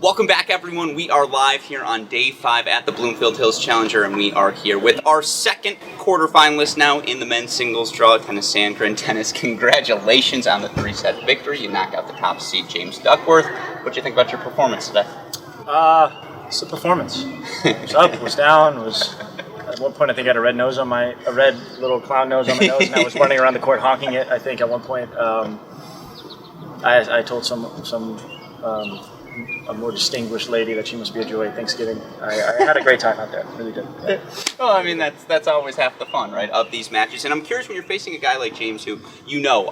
Welcome back, everyone. We are live here on Day 5 at the Bloomfield Hills Challenger, and we are here with our second quarterfinalist now in the men's singles draw, Tennys Sandgren. Tennis, congratulations on the 3-set victory. You knocked out the top seed, James Duckworth. What do you think about your performance today? It's a performance. It was up, it was down, it was... At one point, I think I had a red little clown nose on my nose, and I was running around the court honking it. I think at one point, I told a more distinguished lady that she must be a joy at Thanksgiving. I had a great time out there, really did. Yeah. Well, I mean, that's always half the fun, right, of these matches. And I'm curious, when you're facing a guy like James, who,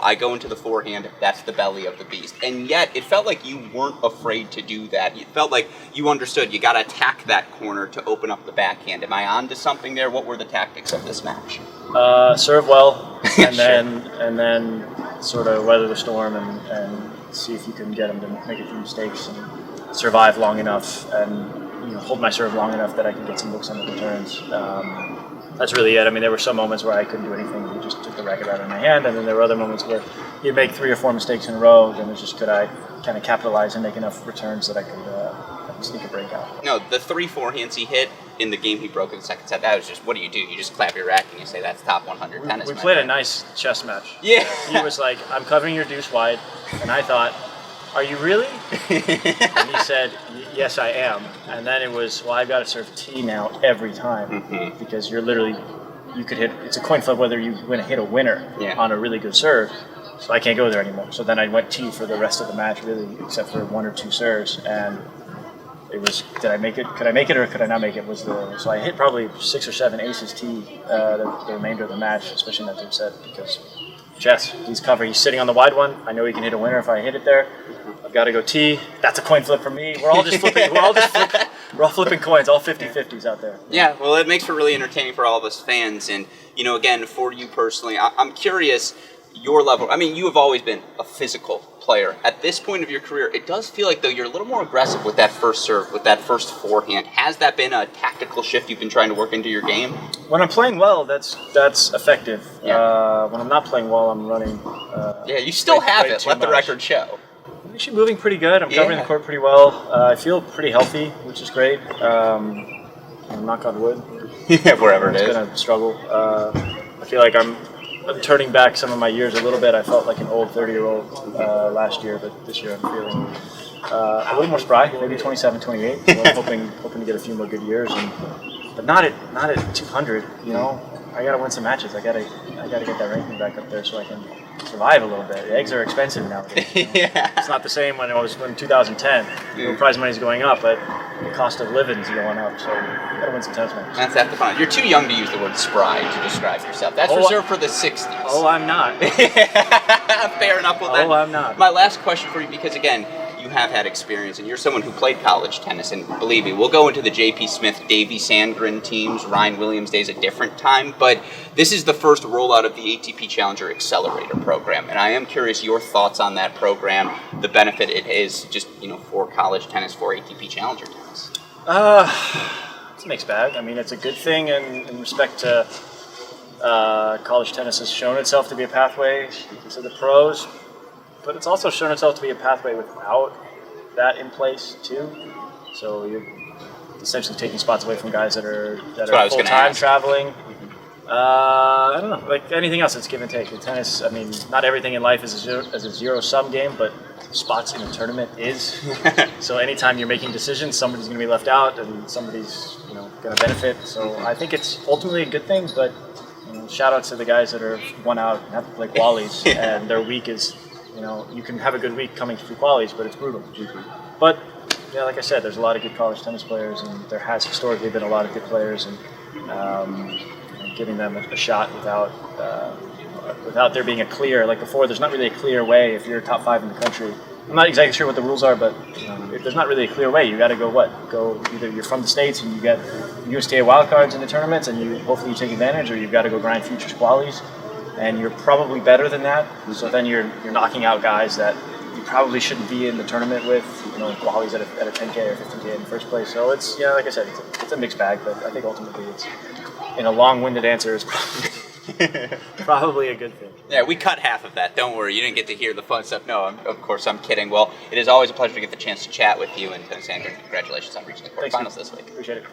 I go into the forehand, that's the belly of the beast. And yet, it felt like you weren't afraid to do that. It felt like you understood you got to attack that corner to open up the backhand. Am I on to something there? What were the tactics of this match? Serve well, and then sort of weather the storm and see if you can get him to make a few mistakes and survive long enough and hold my serve long enough that I can get some looks on the returns. That's really it. I mean, there were some moments where I couldn't do anything. He just took the racket out of my hand, and then there were other moments where he'd make 3 or 4 mistakes in a row. Then it's just could I kind of capitalize and make enough returns that I could sneak a break out. No, the 3 forehands he hit in the game he broke in the second set, that was just, what do? You just clap your racket and you say that's top 100 tennis. We played a nice chess match. Yeah. He was like, I'm covering your deuce wide, and I thought, are you really? And he said, yes, I am. And then it was, well, I've got to serve T now every time because you're literally, you could hit, it's a coin flip whether you win hit a winner on a really good serve. So I can't go there anymore. So then I went T for the rest of the match, really, except for 1 or 2 serves. And it was, did I make it? Could I make it or could I not make it? So I hit probably 6 or 7 aces T the remainder of the match, especially in that third set, because chess, he's sitting on the wide one. I know he can hit a winner if I hit it there. I've got to go T. That's a coin flip for me. We're all just flipping. We're all flipping coins, all 50-50s out there. Yeah, well, it makes for really entertaining for all of us fans. And, again, for you personally, I'm curious, your level. I mean, you have always been a physical player. At this point of your career, it does feel like, though, you're a little more aggressive with that first serve, with that first forehand. Has that been a tactical shift you've been trying to work into your game? When I'm playing well, that's effective. Yeah. When I'm not playing well, I'm running. You still have it. Let the record show. I'm actually moving pretty good. I'm covering the court pretty well. I feel pretty healthy, which is great. Knock on wood. Wherever it is. It's going to struggle. I feel like I'm turning back some of my years a little bit. I felt like an old 30-year-old last year, but this year I'm feeling a little more spry, maybe 27, 28. So I'm hoping to get a few more good years, but not at 200. I got to win some matches. I got to get that ranking back up there so I can survive a little bit. The eggs are expensive nowadays. It's not the same when it was in 2010. Prize money's going up, but the cost of living is going up. So you got to win some tennis matches. That's half the fun. You're too young to use the word spry to describe yourself. That's reserved for the 60s. Oh, I'm not. Fair enough. Well, then, I'm not. My last question for you, because again, you have had experience, and you're someone who played college tennis, and believe me, we'll go into the J.P. Smith, Davy Sandgren teams, Ryan Williams days a different time, but this is the first rollout of the ATP Challenger Accelerator program, and I am curious your thoughts on that program, the benefit it is just, for college tennis, for ATP Challenger tennis. It's a mixed bag. I mean, it's a good thing in respect to college tennis has shown itself to be a pathway to the pros, but it's also shown itself to be a pathway without that in place too. So you're essentially taking spots away from guys that are full-time traveling. I don't know, like anything else, it's give and take. In tennis, I mean, not everything in life is a zero-sum game, but spots in a tournament is. So anytime you're making decisions, somebody's going to be left out and somebody's going to benefit. So I think it's ultimately a good thing, but shout out to the guys that are won out and have to play qualies, and their week is. You can have a good week coming through qualies, but it's brutal. But, like I said, there's a lot of good college tennis players, and there has historically been a lot of good players, and giving them a shot without there being a clear, like before, there's not really a clear way if you're top 5 in the country. I'm not exactly sure what the rules are, but if there's not really a clear way. You got to go either you're from the States and you get USTA wildcards in the tournaments, and hopefully you take advantage, or you've got to go grind futures qualies. And you're probably better than that, so then you're knocking out guys that you probably shouldn't be in the tournament with, qualities at a 10K or 15K in the first place. So it's, like I said, it's a mixed bag, but I think ultimately it's, in a long-winded answer, it's probably probably a good thing. Yeah, we cut half of that. Don't worry, you didn't get to hear the fun stuff. No, of course, I'm kidding. Well, it is always a pleasure to get the chance to chat with you, and Tennys Sandgren, congratulations on reaching the quarterfinals this week. Appreciate it.